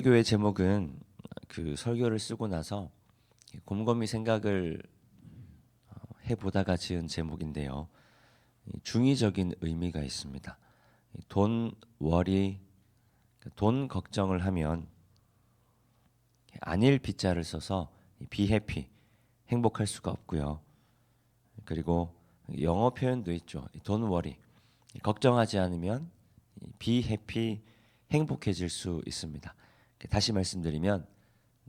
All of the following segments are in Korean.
설교의 제목은 그 설교를 쓰고 나서 곰곰이 생각을 해보다가 지은 제목인데요. 중의적인 의미가 있습니다. 돈 워리, 돈 걱정을 하면 안일 비자를 써서 비해피, 행복할 수가 없고요. 그리고 영어 표현도 있죠. 돈 워리, 걱정하지 않으면 비해피, 행복해질 수 있습니다. 다시 말씀드리면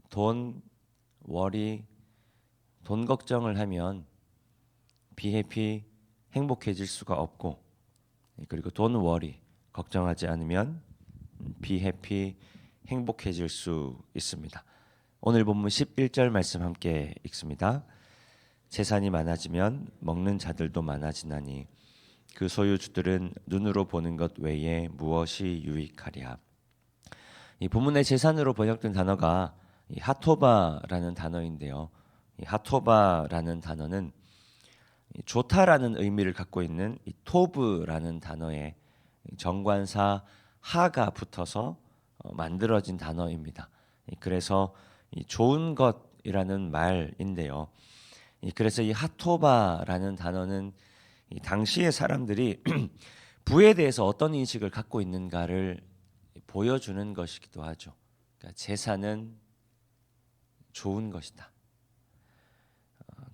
돈 워리, 돈 걱정을 하면 비해피, 행복해질 수가 없고, 그리고 돈 워리, 걱정하지 않으면 비해피, 행복해질 수 있습니다. 오늘 본문 11절 말씀 함께 읽습니다. 재산이 많아지면 먹는 자들도 많아지나니 그 소유주들은 눈으로 보는 것 외에 무엇이 유익하랴. 이 본문의 재산으로 번역된 단어가 이 하토바라는 단어인데요. 이 하토바라는 단어는 좋다라는 의미를 갖고 있는 이 토브라는 단어에 정관사 하가 붙어서 만들어진 단어입니다. 그래서 이 좋은 것이라는 말인데요. 그래서 이 하토바라는 단어는 이 당시의 사람들이 부에 대해서 어떤 인식을 갖고 있는가를 보여주는 것이기도 하죠. 그러니까 재산은 좋은 것이다.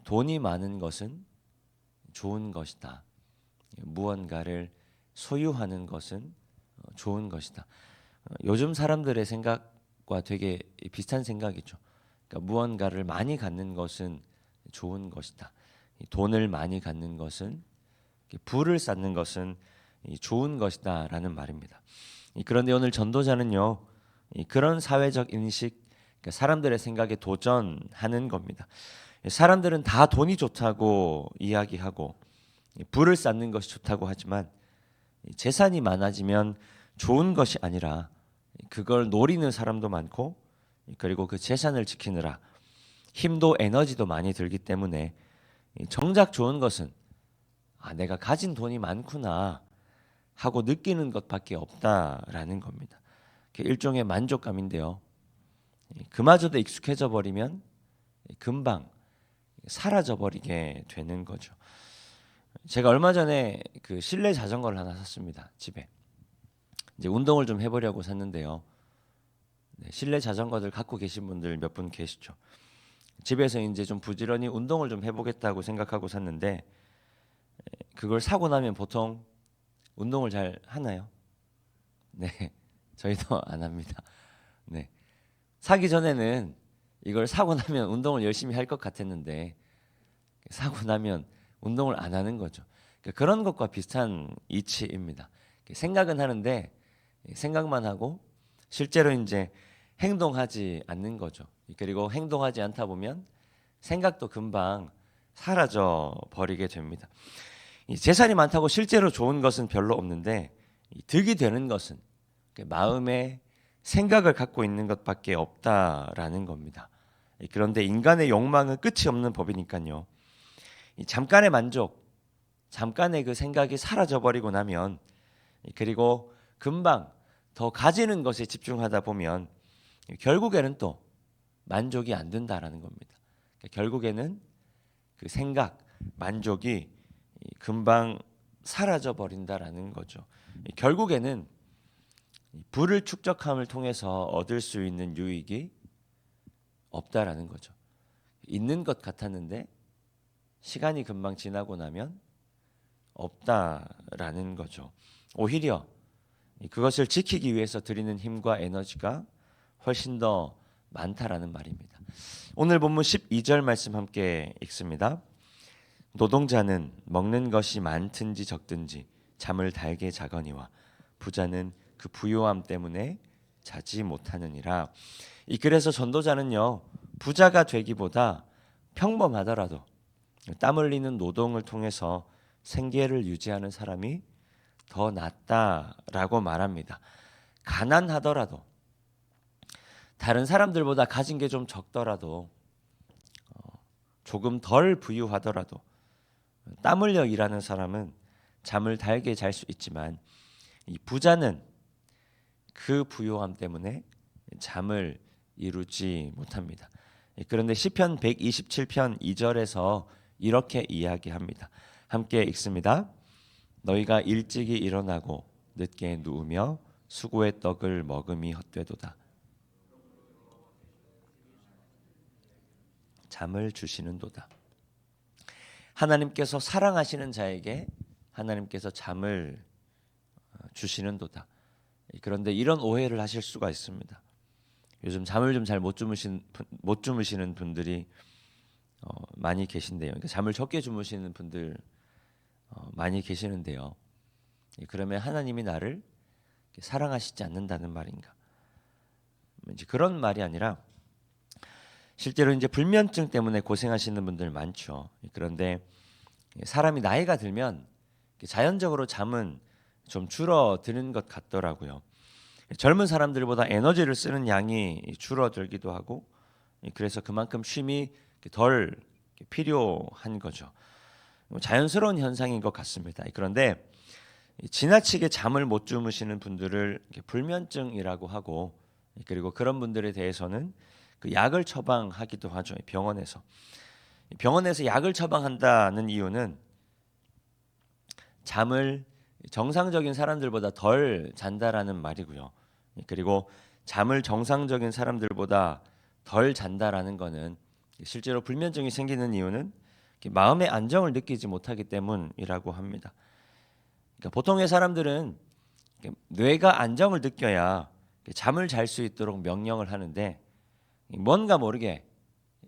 돈이 많은 것은 좋은 것이다. 무언가를 소유하는 것은 좋은 것이다. 요즘 사람들의 생각과 되게 비슷한 생각이죠. 그러니까 무언가를 많이 갖는 것은 좋은 것이다. 돈을 많이 갖는 것은, 부를 쌓는 것은 좋은 것이다라는 말입니다. 그런데 오늘 전도자는요, 그런 사회적 인식, 그러니까 사람들의 생각에 도전하는 겁니다. 사람들은 다 돈이 좋다고 이야기하고 부를 쌓는 것이 좋다고 하지만 재산이 많아지면 좋은 것이 아니라 그걸 노리는 사람도 많고, 그리고 그 재산을 지키느라 힘도 에너지도 많이 들기 때문에 정작 좋은 것은 내가 가진 돈이 많구나 하고 느끼는 것밖에 없다라는 겁니다. 일종의 만족감인데요. 그마저도 익숙해져 버리면 금방 사라져 버리게 되는 거죠. 제가 얼마 전에 그 실내 자전거를 하나 샀습니다. 집에. 이제 운동을 좀 해보려고 샀는데요. 실내 자전거들 갖고 계신 분들 몇 분 계시죠. 집에서 이제 좀 부지런히 운동을 좀 해보겠다고 생각하고 샀는데, 그걸 사고 나면 보통 운동을 잘 하나요? 네, 저희도 안 합니다. 네, 사기 전에는 이걸 사고 나면 운동을 열심히 할 것 같았는데 사고 나면 운동을 안 하는 거죠. 그러니까 그런 것과 비슷한 이치입니다. 생각은 하는데 생각만 하고 실제로 이제 행동하지 않는 거죠. 그리고 행동하지 않다 보면 생각도 금방 사라져 버리게 됩니다. 재산이 많다고 실제로 좋은 것은 별로 없는데 득이 되는 것은 마음에 생각을 갖고 있는 것밖에 없다라는 겁니다. 그런데 인간의 욕망은 끝이 없는 법이니까요. 잠깐의 만족, 잠깐의 그 생각이 사라져 버리고 나면, 그리고 금방 더 가지는 것에 집중하다 보면 결국에는 또 만족이 안 된다라는 겁니다. 결국에는 그 생각, 만족이 금방 사라져 버린다라는 거죠. 결국에는 부를 축적함을 통해서 얻을 수 있는 유익이 없다라는 거죠. 있는 것 같았는데 시간이 금방 지나고 나면 없다라는 거죠. 오히려 그것을 지키기 위해서 드리는 힘과 에너지가 훨씬 더 많다라는 말입니다. 오늘 본문 12절 말씀 함께 읽습니다. 노동자는 먹는 것이 많든지 적든지 잠을 달게 자거니와 부자는 그 부요함 때문에 자지 못하느니라. 그래서 전도자는요, 부자가 되기보다 평범하더라도 땀 흘리는 노동을 통해서 생계를 유지하는 사람이 더 낫다라고 말합니다. 가난하더라도, 다른 사람들보다 가진 게 좀 적더라도, 조금 덜 부유하더라도 땀 흘려 일하는 사람은 잠을 달게 잘 수 있지만, 이 부자는 그 부요함 때문에 잠을 이루지 못합니다. 그런데 시편 127편 2절에서 이렇게 이야기합니다. 함께 읽습니다. 너희가 일찍이 일어나고 늦게 누우며 수고의 떡을 먹음이 헛되도다. 잠을 주시는도다. 하나님께서 사랑하시는 자에게 하나님께서 잠을 주시는도다. 그런데 이런 오해를 하실 수가 있습니다. 요즘 잠을 좀 잘 못 주무시는 분들이 많이 계신데요. 그러니까 잠을 적게 주무시는 분들 많이 계시는데요. 그러면 하나님이 나를 사랑하시지 않는다는 말인가? 이제 그런 말이 아니라 실제로 이제 불면증 때문에 고생하시는 분들 많죠. 그런데 사람이 나이가 들면 자연적으로 잠은 좀 줄어드는 것 같더라고요. 젊은 사람들보다 에너지를 쓰는 양이 줄어들기도 하고, 그래서 그만큼 쉼이 덜 필요한 거죠. 자연스러운 현상인 것 같습니다. 그런데 지나치게 잠을 못 주무시는 분들을 불면증이라고 하고, 그리고 그런 분들에 대해서는 그 약을 처방하기도 하죠. 병원에서 약을 처방한다는 이유는 잠을 정상적인 사람들보다 덜 잔다라는 말이고요. 그리고 잠을 정상적인 사람들보다 덜 잔다라는 거는 실제로 불면증이 생기는 이유는 마음의 안정을 느끼지 못하기 때문이라고 합니다. 그러니까 보통의 사람들은 뇌가 안정을 느껴야 잠을 잘 수 있도록 명령을 하는데, 뭔가 모르게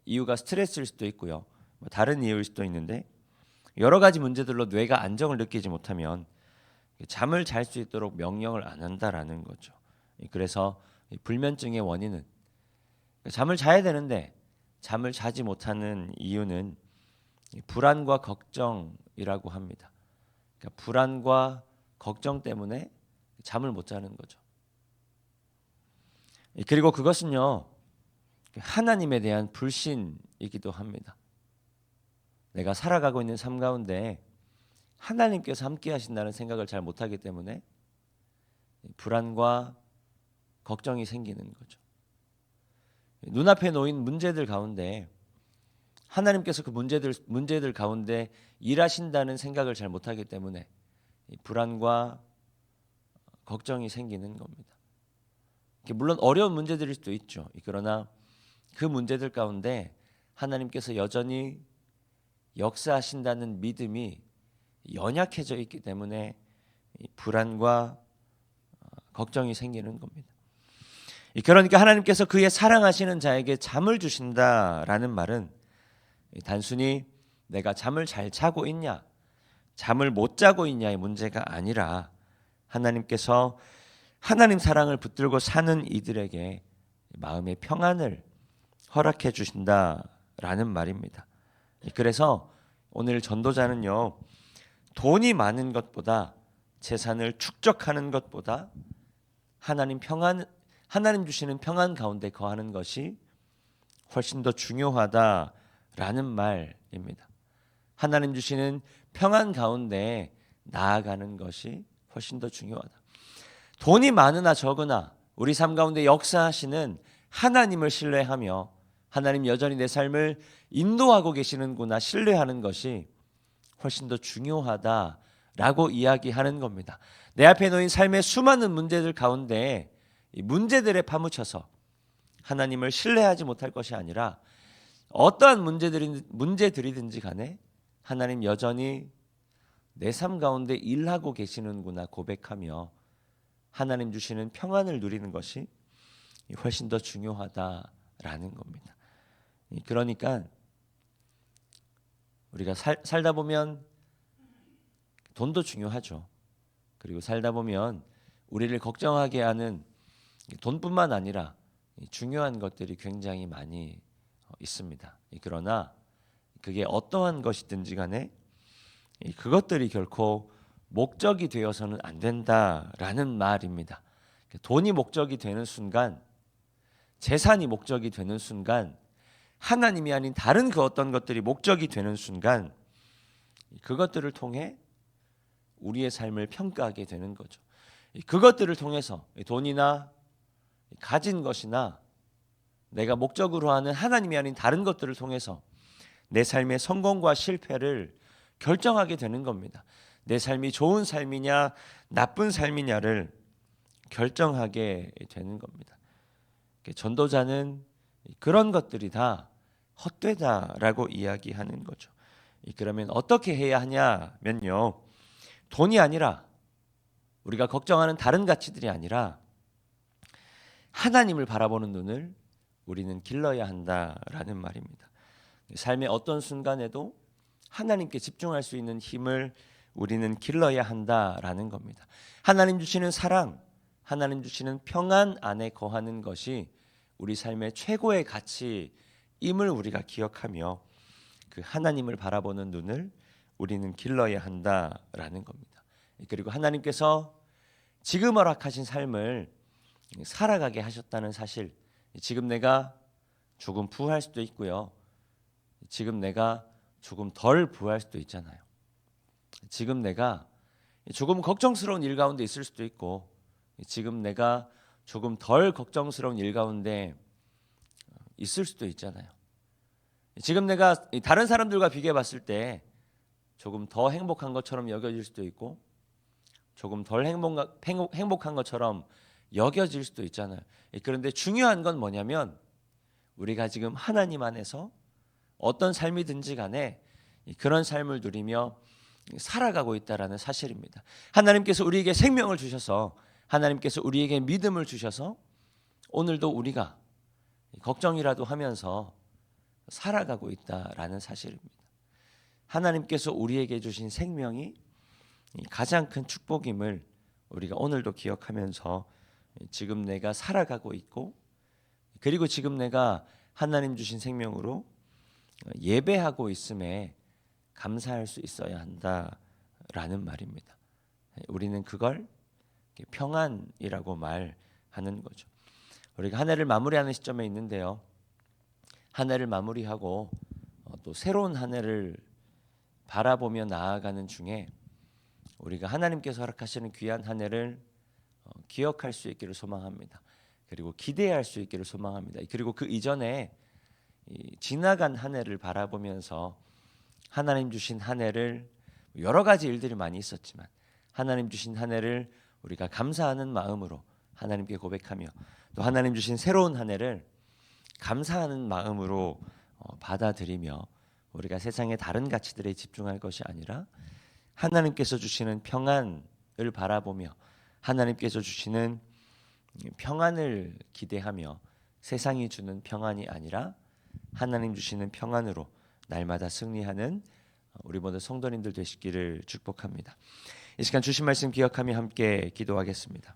이유가 스트레스일 수도 있고요, 다른 이유일 수도 있는데 여러 가지 문제들로 뇌가 안정을 느끼지 못하면 잠을 잘 수 있도록 명령을 안 한다라는 거죠. 그래서 불면증의 원인은 잠을 자야 되는데 잠을 자지 못하는 이유는 불안과 걱정이라고 합니다. 그러니까 불안과 걱정 때문에 잠을 못 자는 거죠. 그리고 그것은요, 하나님에 대한 불신이기도 합니다. 내가 살아가고 있는 삶 가운데 하나님께서 함께 하신다는 생각을 잘 못하기 때문에 불안과 걱정이 생기는 거죠. 눈앞에 놓인 문제들 가운데 하나님께서 그 문제들 가운데 일하신다는 생각을 잘 못하기 때문에 불안과 걱정이 생기는 겁니다. 물론 어려운 문제들일 수도 있죠. 그러나 그 문제들 가운데 하나님께서 여전히 역사하신다는 믿음이 연약해져 있기 때문에 불안과 걱정이 생기는 겁니다. 그러니까 하나님께서 그의 사랑하시는 자에게 잠을 주신다라는 말은 단순히 내가 잠을 잘 자고 있냐, 잠을 못 자고 있냐의 문제가 아니라 하나님께서 하나님 사랑을 붙들고 사는 이들에게 마음의 평안을 허락해 주신다라는 말입니다. 그래서 오늘 전도자는요, 돈이 많은 것보다, 재산을 축적하는 것보다 하나님 주시는 평안 가운데 거하는 것이 훨씬 더 중요하다라는 말입니다. 하나님 주시는 평안 가운데 나아가는 것이 훨씬 더 중요하다. 돈이 많으나 적으나 우리 삶 가운데 역사하시는 하나님을 신뢰하며 하나님 여전히 내 삶을 인도하고 계시는구나 신뢰하는 것이 훨씬 더 중요하다라고 이야기하는 겁니다. 내 앞에 놓인 삶의 수많은 문제들 가운데 이 문제들에 파묻혀서 하나님을 신뢰하지 못할 것이 아니라 어떠한 문제들이든지 간에 하나님 여전히 내 삶 가운데 일하고 계시는구나 고백하며 하나님 주시는 평안을 누리는 것이 훨씬 더 중요하다라는 겁니다. 그러니까 우리가 살다 보면 돈도 중요하죠. 그리고 살다 보면 우리를 걱정하게 하는 돈뿐만 아니라 중요한 것들이 굉장히 많이 있습니다. 그러나 그게 어떠한 것이든지 간에 그것들이 결코 목적이 되어서는 안 된다라는 말입니다. 돈이 목적이 되는 순간, 재산이 목적이 되는 순간, 하나님이 아닌 다른 그 어떤 것들이 목적이 되는 순간 그것들을 통해 우리의 삶을 평가하게 되는 거죠. 그것들을 통해서 돈이나 가진 것이나 내가 목적으로 하는 하나님이 아닌 다른 것들을 통해서 내 삶의 성공과 실패를 결정하게 되는 겁니다. 내 삶이 좋은 삶이냐 나쁜 삶이냐를 결정하게 되는 겁니다. 전도자는 그런 것들이 다 헛되다라고 이야기하는 거죠. 그러면 어떻게 해야 하냐면요, 돈이 아니라 우리가 걱정하는 다른 가치들이 아니라 하나님을 바라보는 눈을 우리는 길러야 한다라는 말입니다. 삶의 어떤 순간에도 하나님께 집중할 수 있는 힘을 우리는 길러야 한다라는 겁니다. 하나님 주시는 사랑, 하나님 주시는 평안 안에 거하는 것이 우리 삶의 최고의 가치임을 우리가 기억하며 그 하나님을 바라보는 눈을 우리는 길러야 한다라는 겁니다. 그리고 하나님께서 지금 허락하신 삶을 살아가게 하셨다는 사실, 지금 내가 조금 부할 수도 있고요, 지금 내가 조금 덜 부할 수도 있잖아요. 지금 내가 조금 걱정스러운 일 가운데 있을 수도 있고, 지금 내가 조금 덜 걱정스러운 일 가운데 있을 수도 있잖아요. 지금 내가 다른 사람들과 비교해 봤을 때 조금 더 행복한 것처럼 여겨질 수도 있고, 조금 덜 행복한 것처럼 여겨질 수도 있잖아요. 그런데 중요한 건 뭐냐면 우리가 지금 하나님 안에서 어떤 삶이든지 간에 그런 삶을 누리며 살아가고 있다라는 사실입니다. 하나님께서 우리에게 생명을 주셔서, 하나님께서 우리에게 믿음을 주셔서 오늘도 우리가 걱정이라도 하면서 살아가고 있다라는 사실입니다. 하나님께서 우리에게 주신 생명이 가장 큰 축복임을 우리가 오늘도 기억하면서 지금 내가 살아가고 있고, 그리고 지금 내가 하나님 주신 생명으로 예배하고 있음에 감사할 수 있어야 한다라는 말입니다. 우리는 그걸 평안이라고 말하는 거죠. 우리가 한 해를 마무리하는 시점에 있는데요, 한 해를 마무리하고 또 새로운 한 해를 바라보며 나아가는 중에 우리가 하나님께서 허락하시는 귀한 한 해를 기억할 수 있기를 소망합니다. 그리고 기대할 수 있기를 소망합니다. 그리고 그 이전에 지나간 한 해를 바라보면서 하나님 주신 한 해를, 여러 가지 일들이 많이 있었지만 하나님 주신 한 해를 우리가 감사하는 마음으로 하나님께 고백하며, 또 하나님 주신 새로운 한 해를 감사하는 마음으로 받아들이며 우리가 세상의 다른 가치들에 집중할 것이 아니라 하나님께서 주시는 평안을 바라보며 하나님께서 주시는 평안을 기대하며 세상이 주는 평안이 아니라 하나님 주시는 평안으로 날마다 승리하는 우리 모든 성도님들 되시기를 축복합니다. 이 시간 주신 말씀 기억하며 함께 기도하겠습니다.